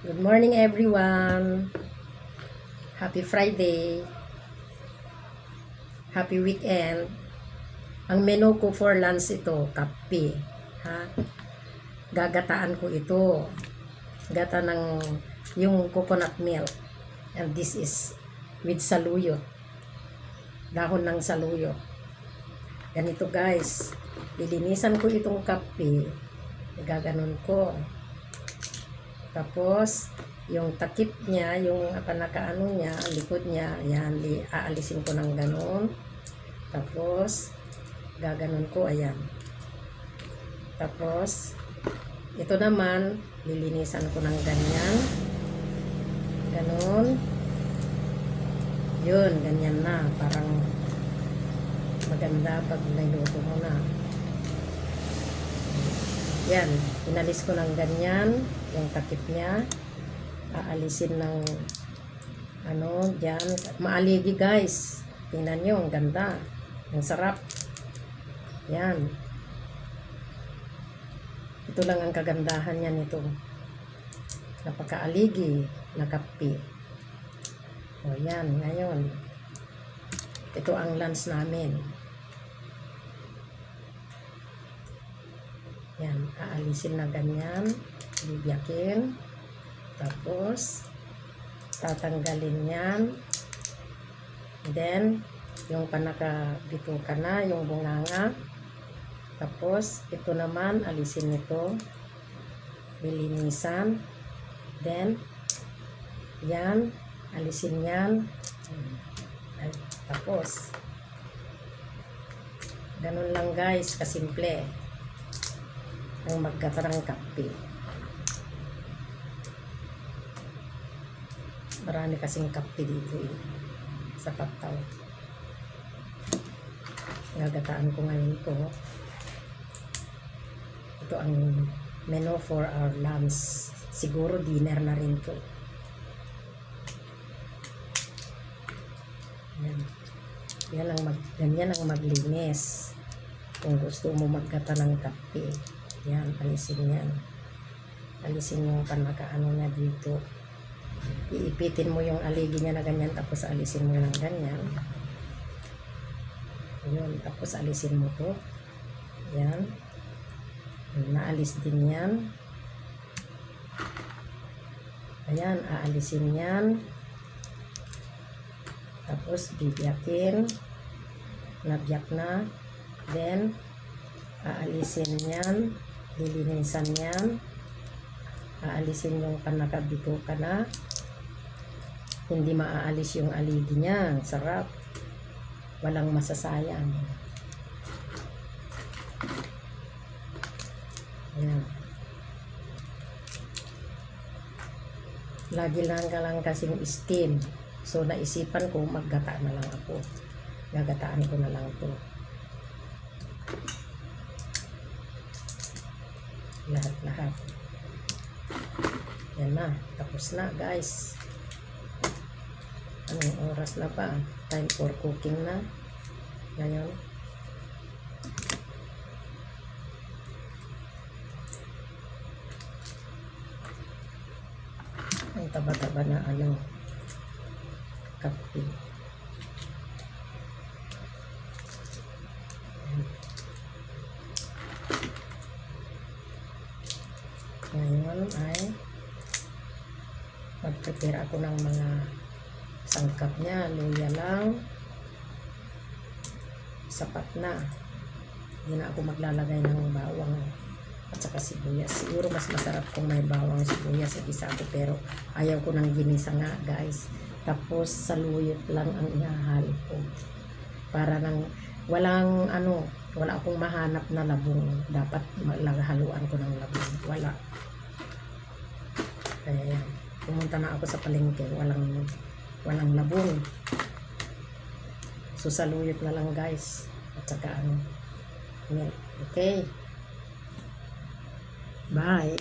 Good morning everyone. Happy Friday. Happy weekend. Ang menu ko for lunch ito, kape. Ha? Gagataan ko ito. Gata ng yung coconut milk. And this is with saluyot. Dahon ng saluyot. Ganito guys. Lilinisan ko itong kape. Gaganon ko. Tapos, yung takip niya, yung panakaano niya, ang likod niya, yan, aalisin ko ng ganon. Tapos, gaganon ko, ayan. Tapos, ito naman, lilinisan ko ng ganyan. Ganon. Yun, ganyan na. Parang maganda pag niluto mo na. Yan, inalis ko ng ganyan, yung takip niya. Aalisin ng ano, dyan. Maaligi guys. Tingnan nyo, ang ganda. Ang sarap. Yan. Ito lang ang kagandahan niya nito. Napakaaligi na kape. O yan, ngayon. Ito ang lunch namin. Yan, aalisin na ganyan, bibiyakin, tapos tatanggalin yan, then yung panakabituka na, yung bunganga, tapos ito naman, alisin nito, bilinisan, then yan, alisin yan, tapos ganun lang guys, kasimple ang maggata ng kape. Marami kasing kape dito sa Pataw. Gagataan ko ngayon to. Ito ang menu for our lunch. Siguro dinner na rin to. Ganyan ang maglinis. Kung gusto mo maggata ng kape. Yan, alisin yan. Alisin yung panakaano niya dito. Iipitin mo yung aligi niya na ganyan, tapos alisin mo ng ganyan. Yun, tapos alisin mo to. Yan. Naalis din yan. Ayan, aalisin yan. Tapos bibiyakin. Nabiyak na. Then, aalisin yan. Lilinisan yan. Aalisin yung panakabituka na. Hindi maaalis yung aligi niya. Sarap. Walang masasayang. Ayan. Lagi lang kasing steam. So, naisipan ko maggata na lang ako. Gagataan ko na lang to. Lahat. Yan na. Tapos na guys. Anong oras na pa? Time for cooking na. Ngayon. Ang taba-taba na ano. Kape. Ngayon ay mag-prepare ako ng mga sangkap niya. Luya lang. Sapat na. Hindi na ako maglalagay ng bawang at saka sibuyas. Siguro mas masarap kung may bawang sibuyas sa gisado, pero ayaw ko ng ginisa nga guys. Tapos saluyot lang ang ihahalo ko. Para nang walang ano, wala akong mahanap na labong. Dapat haluan ko ng labong. Wala. Kaya yan. Pumunta na ako sa palengke. Walang labong. So saluyot na lang guys. At saka ano. Okay. Bye.